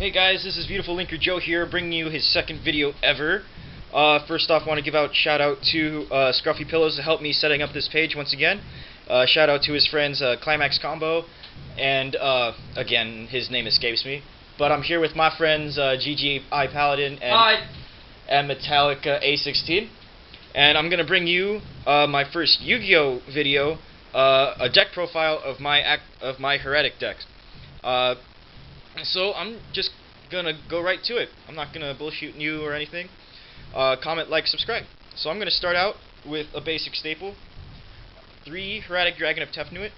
Hey guys, this is Beautiful Linker Joe here, bringing you his second video ever. First off, want to give out shout out to Scruffy Pillows to help me setting up this page once again. Shout out to his friends Climax Combo, and again, his name escapes me. But I'm here with my friends GGI Paladin and Metallica A16, and I'm gonna bring you my first Yu-Gi-Oh video, a deck profile of my Heretic decks. So I'm just gonna go right to it. I'm not gonna bullshit you or anything. Comment, like, subscribe. So I'm gonna start out with a basic staple: 3 Hieratics Dragon of Tefnuit.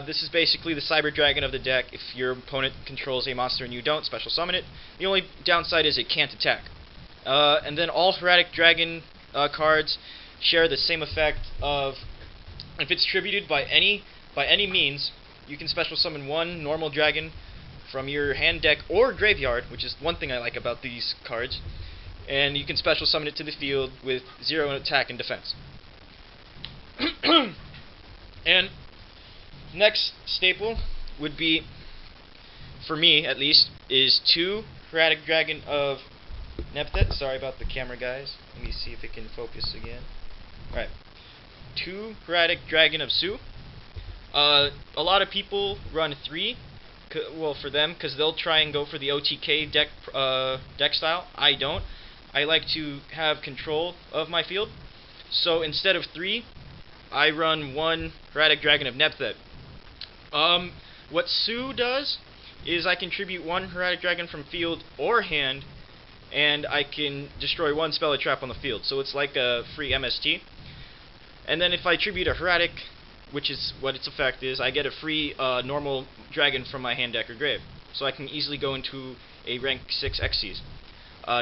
This is basically the Cyber Dragon of the deck. If your opponent controls a monster and you don't, special summon it. The only downside is it can't attack. And then all Hieratics Dragon cards share the same effect of, if it's tributed by any means, you can special summon 1 normal dragon from your hand, deck, or graveyard, which is one thing I like about these cards, and you can special summon it to the field with 0 attack and defense. And next staple would be, for me at least, is 2 Hieratics Dragon of Nepthet. Sorry about the camera, guys. Let me see if it can focus again. Alright. 2 Hieratics Dragon of Su. A lot of people run 3. Well, for them, because they'll try and go for the OTK deck style. I don't. I like to have control of my field. So instead of 3, I run 1 Hieratics Dragon of Nepthet. What Su does is I contribute 1 Hieratics Dragon from field or hand, and I can destroy 1 spell or trap on the field. So it's like a free MST. And then if I tribute a Heretic, which is what its effect is, I get a free normal dragon from my hand, deck, or grave. So I can easily go into a rank 6 Xyz.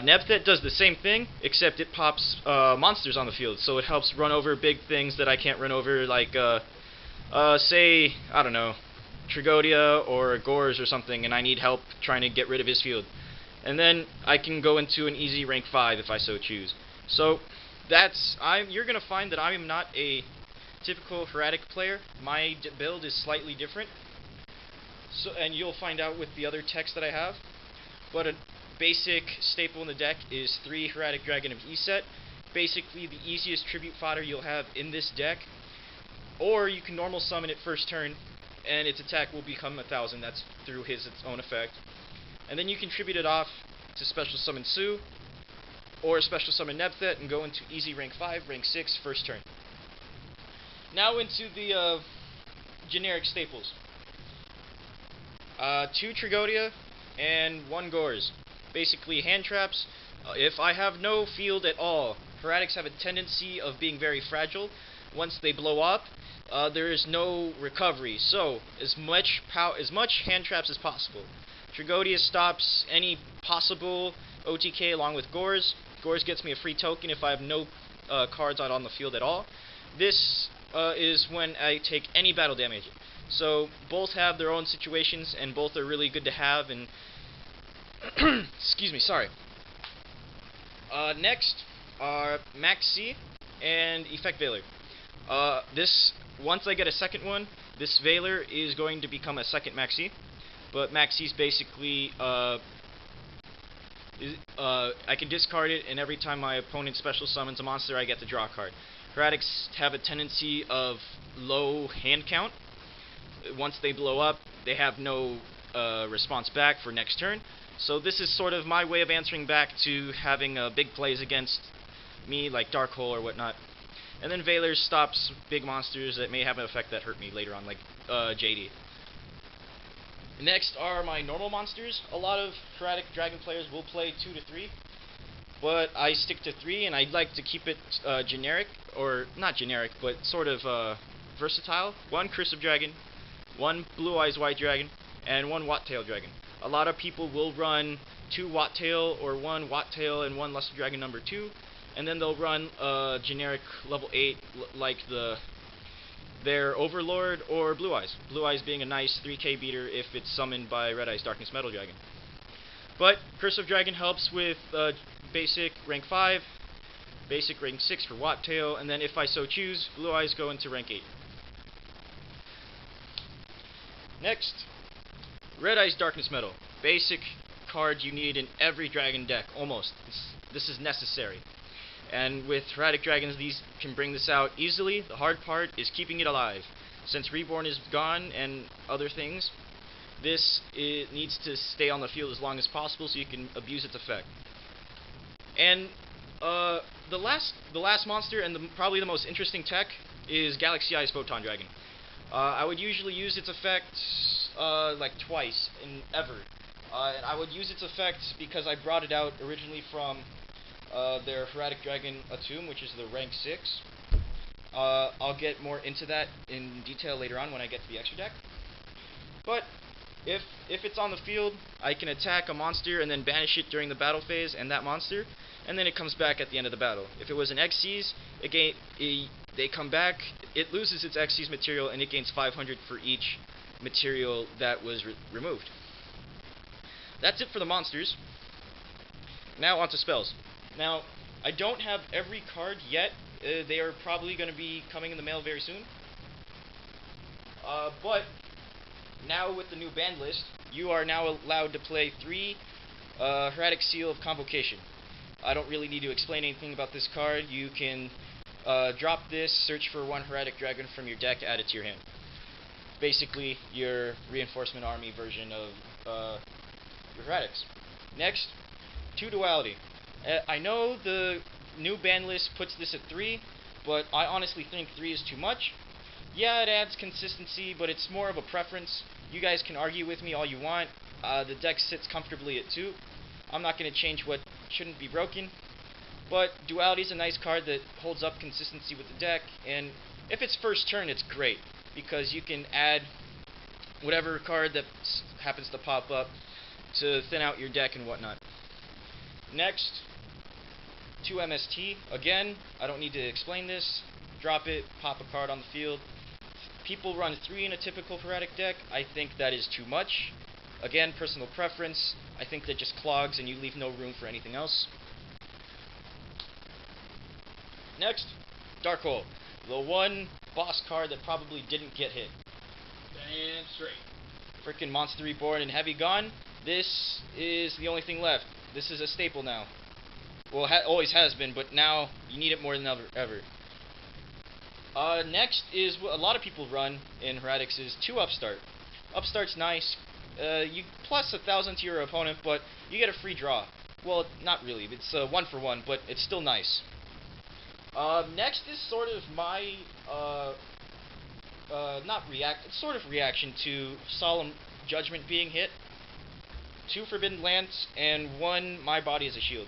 Nepthet does the same thing, except it pops monsters on the field, so it helps run over big things that I can't run over, like, say, I don't know, Trigodia or Gores or something, and I need help trying to get rid of his field. And then I can go into an easy rank 5 if I so choose. So you're going to find that I am not a typical Heretic player. My build is slightly different, so, and you'll find out with the other techs that I have. But a basic staple in the deck is 3 Hieratics Dragon of E-Set. Basically the easiest tribute fodder you'll have in this deck. Or you can normal summon it first turn, and its attack will become 1000. That's through its own effect. And then you can tribute it off to special summon Su, or special summon Nepthet, and go into easy rank 5, rank 6, first turn. Now into the generic staples. 2 Trigodia and 1 Gores. Basically hand traps. If I have no field at all, Heretics have a tendency of being very fragile. Once they blow up, there is no recovery. So as much hand traps as possible. Trigodia stops any possible OTK along with Gores. Gores gets me a free token if I have no cards out on the field at all. This is when I take any battle damage. So both have their own situations, and both are really good to have. And excuse me, sorry. Next are Max C and Effect Veiler. Once I get a second one, this Veiler is going to become a second Max C. But Max C is basically I can discard it, and every time my opponent special summons a monster, I get to draw a card. Heretics have a tendency of low hand count. Once they blow up, they have no response back for next turn. So this is sort of my way of answering back to having big plays against me, like Dark Hole or whatnot. And then Veiler stops big monsters that may have an effect that hurt me later on, like JD. Next are my normal monsters. A lot of Hieratics Dragon players will play 2 to 3. But I stick to 3, and I'd like to keep it generic, or not generic, but sort of versatile. 1 Curse of Dragon, 1 Blue Eyes White Dragon, and 1 Watt-Tail Dragon. A lot of people will run 2 Watt-Tail, or 1 Watt-Tail and 1 Luster Dragon number 2, and then they'll run generic level 8 like their Overlord or Blue Eyes. Blue Eyes being a nice 3k beater if it's summoned by Red Eyes Darkness Metal Dragon. But Curse of Dragon helps with basic rank 5, basic rank 6 for Watt-Tail, and then if I so choose, Blue Eyes go into rank 8. Next, Red Eyes Darkness Metal. Basic card you need in every dragon deck, almost. This is necessary. And with Hieratic Dragons, these can bring this out easily. The hard part is keeping it alive. Since Reborn is gone and other things, it needs to stay on the field as long as possible so you can abuse its effect. And the last monster and probably the most interesting tech is Galaxy Eyes Photon Dragon. I would usually use its effect like twice ever. And I would use its effect because I brought it out originally from their Hieratic Dragon Atom, which is the rank 6. I'll get more into that in detail later on when I get to the extra deck. But if it's on the field, I can attack a monster and then banish it during the battle phase and that monster, and then it comes back at the end of the battle. If it was an Xyz, they come back, it loses its Xyz material, and it gains 500 for each material that was removed. That's it for the monsters. Now onto spells. Now, I don't have every card yet. They are probably going to be coming in the mail very soon. But now with the new banned list, you are now allowed to play 3 Hieratic Seal of Convocation. I don't really need to explain anything about this card. You can drop this, search for 1 Hieratic Dragon from your deck, add it to your hand. Basically, your reinforcement army version of your Hieratics. Next, 2 Duality. I know the new ban list puts this at 3, but I honestly think 3 is too much. Yeah, it adds consistency, but it's more of a preference. You guys can argue with me all you want. The deck sits comfortably at 2. I'm not going to change what shouldn't be broken. But Duality is a nice card that holds up consistency with the deck, and if it's first turn, it's great, because you can add whatever card that happens to pop up to thin out your deck and whatnot. Next, 2 MST. Again, I don't need to explain this. Drop it, pop a card on the field. People run 3 in a typical Hieratic deck. I think that is too much. Again, personal preference. I think that just clogs and you leave no room for anything else. Next, Dark Hole. The one boss card that probably didn't get hit. Damn straight. Frickin' Monster Reborn and Heavy Gone. This is the only thing left. This is a staple now. Well, always has been, but now you need it more than ever. Next is what a lot of people run in Hieratics is 2 Upstart. Upstart's nice. You plus 1,000 to your opponent, but you get a free draw. Well, not really. It's 1-for-1, but it's still nice. Next is sort of my it's sort of reaction to Solemn Judgment being hit. 2 Forbidden Lance and 1 My Body as a Shield.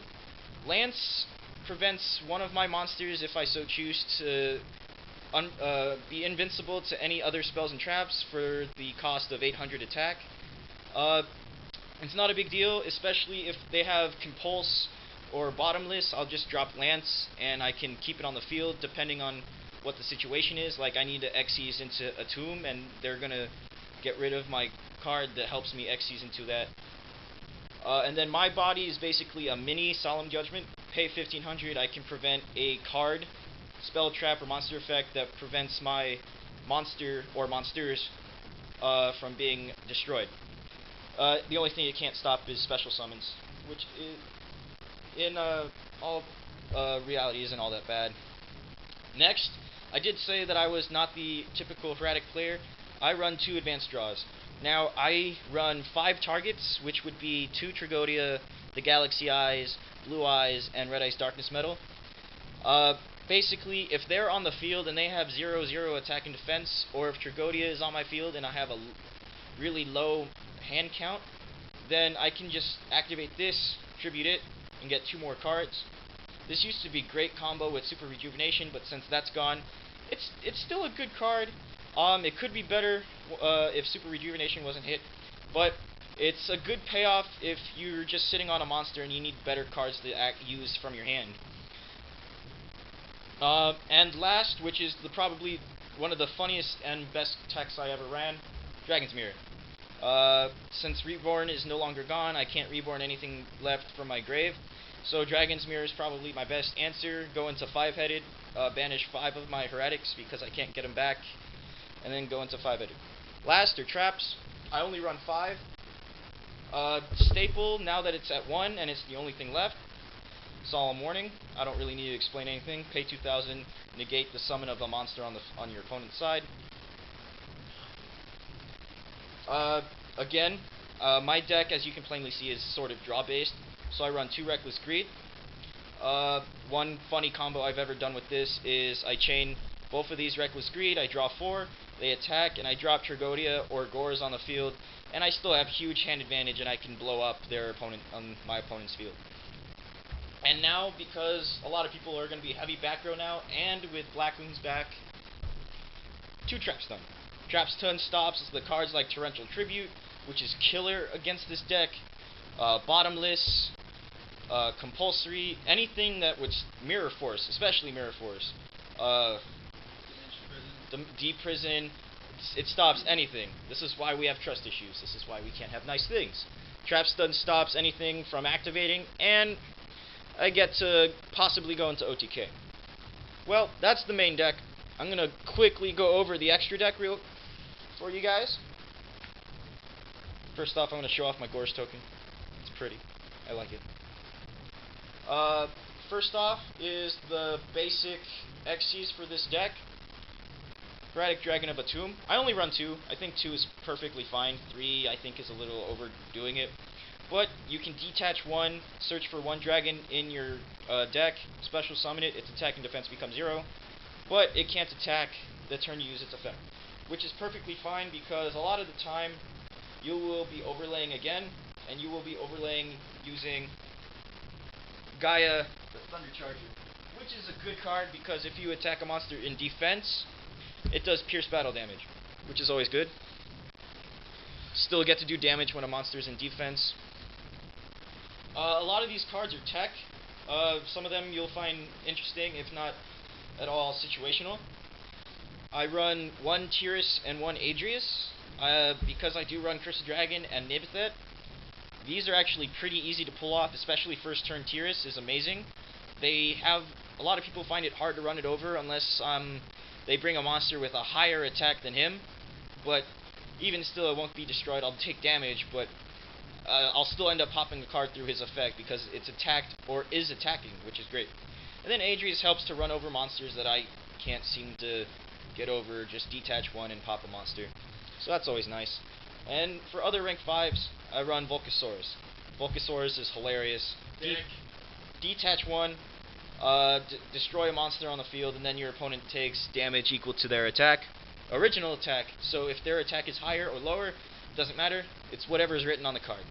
Lance prevents one of my monsters, if I so choose, to be invincible to any other spells and traps for the cost of 800 attack. It's not a big deal, especially if they have Compulse or Bottomless. I'll just drop Lance and I can keep it on the field depending on what the situation is. Like, I need to Xyz into a Tomb and they're gonna get rid of my card that helps me Xyz into that. And then My Body is basically a mini Solemn Judgment. Pay 1,500, I can prevent a card, spell, trap, or monster effect that prevents my monster or monsters from being destroyed. The only thing it can't stop is special summons, which is, in all reality isn't all that bad. Next, I did say that I was not the typical Hieratic player. I run 2 advanced draws. Now, I run 5 targets, which would be 2 Tragodia, the Galaxy Eyes, Blue Eyes, and Red Eyes Darkness Metal. Basically, if they're on the field and they have 0-0 attack and defense, or if Tragodia is on my field and I have a really low hand count, then I can just activate this, tribute it, and get 2 more cards. This used to be great combo with Super Rejuvenation, but since that's gone, it's still a good card. It could be better if Super Rejuvenation wasn't hit, but it's a good payoff if you're just sitting on a monster and you need better cards to use from your hand. And last, which is probably one of the funniest and best techs I ever ran, Dragon's Mirror. Since Reborn is no longer gone, I can't Reborn anything left from my grave, so Dragon's Mirror is probably my best answer. Go into 5-headed, banish 5 of my Hieratics because I can't get them back, and then go into 5-headed. Last are traps. I only run 5. Staple, now that it's at 1 and it's the only thing left, Solemn Warning. I don't really need to explain anything. Pay 2,000, negate the summon of a monster on your opponent's side. Again, my deck, as you can plainly see, is sort of draw-based, so I run 2 Reckless Greed. One funny combo I've ever done with this is I chain both of these Reckless Greed, I draw 4, they attack, and I drop Tragodia or Gores on the field, and I still have huge hand advantage, and I can blow up their opponent on my opponent's field. And now, because a lot of people are going to be heavy back row now, and with Blackmoon's back, 2 Trap Stun. Trap Stun stops the cards like Torrential Tribute, which is killer against this deck, Bottomless, Compulsory, anything that would Mirror Force, especially Mirror Force, Deep Prison, it stops anything. This is why we have trust issues. This is why we can't have nice things. Trap Stun stops anything from activating, and I get to possibly go into OTK. Well, that's the main deck. I'm going to quickly go over the extra deck for you guys. First off, I'm going to show off my Gores token. It's pretty. I like it. First off is the basic Xyz for this deck. Hieratic Dragon of Atum. I only run 2. I think 2 is perfectly fine. 3, I think, is a little overdoing it. But you can detach 1, search for 1 dragon in your deck, special summon it, its attack and defense becomes 0. But it can't attack the turn you use its effect, which is perfectly fine because a lot of the time you will be overlaying again, and you will be overlaying using Gaia, the Thunder Charger, which is a good card because if you attack a monster in defense, it does pierce battle damage, which is always good. Still get to do damage when a monster is in defense. A lot of these cards are tech. Some of them you'll find interesting, if not at all situational. I run 1 Tiras and 1 Adrius, because I do run Curse of Dragon and Nibithet. These are actually pretty easy to pull off, especially first turn Tiras is amazing. A lot of people find it hard to run it over unless they bring a monster with a higher attack than him, but even still it won't be destroyed. I'll take damage, but I'll still end up popping the card through his effect because it's attacked or is attacking, which is great. And then Adrius helps to run over monsters that I can't seem to get over, just detach 1 and pop a monster. So that's always nice. And for other rank 5s, I run Volcasaurus. Volcasaurus is hilarious. Detach 1, destroy a monster on the field, and then your opponent takes damage equal to their attack. Original attack, so if their attack is higher or lower, doesn't matter, it's whatever is written on the card.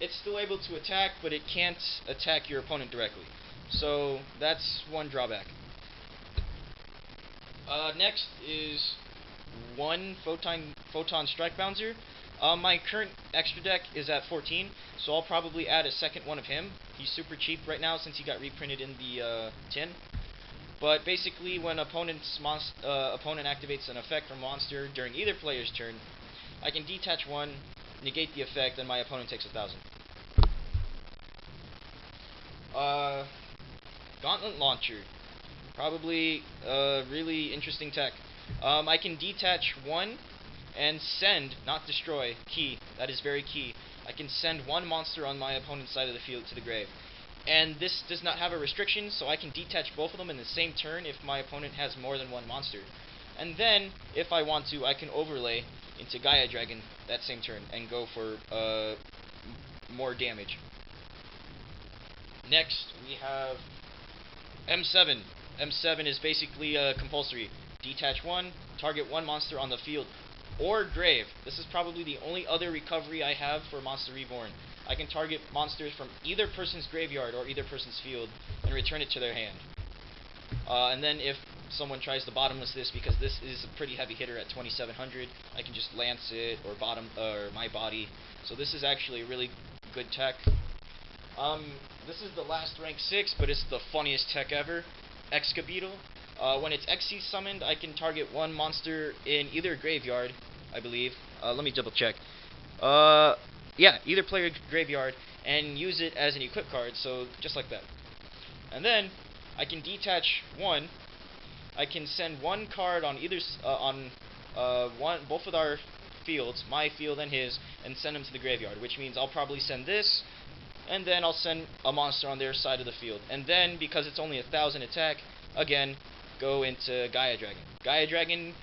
It's still able to attack, but it can't attack your opponent directly. So that's one drawback. Next is 1 Photon Strike Bouncer. My current extra deck is at 14, so I'll probably add a second one of him. He's super cheap right now since he got reprinted in the tin. But basically, when opponent activates an effect from monster during either player's turn, I can detach 1, negate the effect, and my opponent takes 1,000. Gauntlet Launcher. Probably a really interesting tech. I can detach 1 and send, not destroy, key. That is very key. I can send 1 monster on my opponent's side of the field to the grave. And this does not have a restriction, so I can detach both of them in the same turn if my opponent has more than 1 monster. And then, if I want to, I can overlay into Gaia Dragon that same turn and go for more damage. Next, we have M7. M7 is basically compulsory. Detach 1, target 1 monster on the field or grave. This is probably the only other recovery I have for Monster Reborn. I can target monsters from either person's graveyard or either person's field and return it to their hand. And then if someone tries to bottomless this, because this is a pretty heavy hitter at 2700, I can just lance it or my body. So this is actually a really good tech. This is the last rank 6, but it's the funniest tech ever. Excabeetle. When it's Xyz summoned, I can target 1 monster in either graveyard, I believe. Let me double check. Yeah, either player graveyard, and use it as an equip card, so just like that. And then, I can detach 1. I can send 1 card on either, both of our fields, my field and his, and send them to the graveyard, which means I'll probably send this, and then I'll send a monster on their side of the field. And then, because it's only 1,000 attack, again, go into Gaia Dragon. Gaia Dragon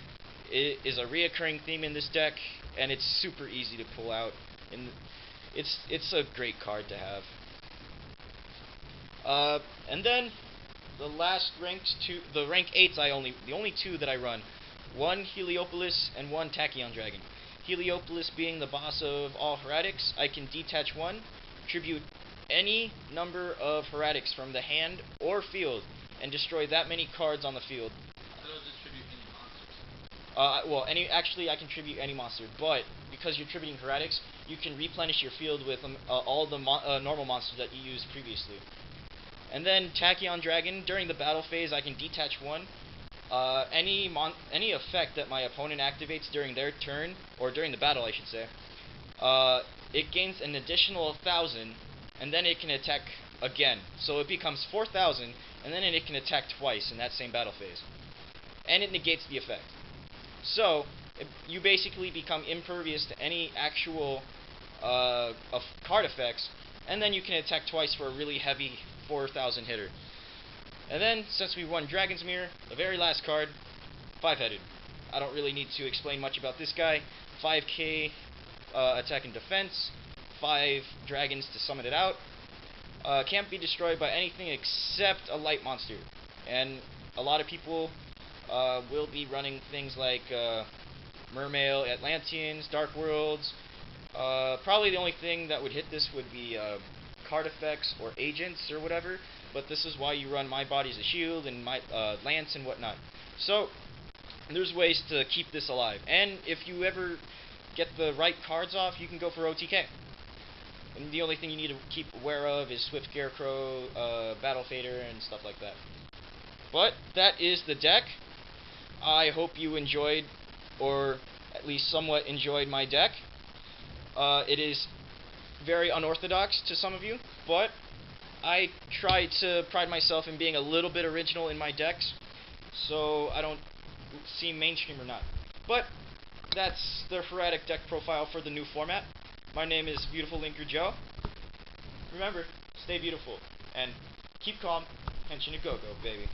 is a reoccurring theme in this deck, and it's super easy to pull out. And it's a great card to have. And then the last the rank 8s the only two that I run, one Heliopolis and one Tachyon Dragon. Heliopolis being the boss of all Hieratics, I can detach one, tribute any number of Hieratics from the hand or field, and destroy that many cards on the field. So it'll just tribute any monsters? Well, actually I can tribute any monster, but because you're tributing Hieratics, you can replenish your field with all the normal monsters that you used previously. And then Tachyon Dragon, during the battle phase, I can detach one. Any effect that my opponent activates during their turn, or during the battle I should say, it gains an additional 1,000, and then it can attack again. So it becomes 4,000, and then it can attack twice in that same battle phase. And it negates the effect. So, you basically become impervious to any actual card effects, and then you can attack twice for a really heavy 4,000 hitter. And then, since we won Dragon's Mirror, the very last card, 5-headed. I don't really need to explain much about this guy. 5k attack and defense, 5 dragons to summon it out. Can't be destroyed by anything except a light monster. And a lot of people will be running things like Mermail, Atlanteans, Dark Worlds. Probably the only thing that would hit this would be card effects or agents or whatever, but this is why you run My Body as a Shield and my Lance and whatnot. So there's ways to keep this alive, and if you ever get the right cards off, you can go for OTK. And the only thing you need to keep aware of is Swift Scarecrow, Battle Fader, and stuff like that. But that is the deck. I hope you enjoyed, or at least somewhat enjoyed, my deck. It is very unorthodox to some of you, but I try to pride myself in being a little bit original in my decks, so I don't seem mainstream or not. But that's the Hieratic deck profile for the new format. My name is Beautiful Linker Joe. Remember, stay beautiful, and keep calm, henshin no go-go, baby.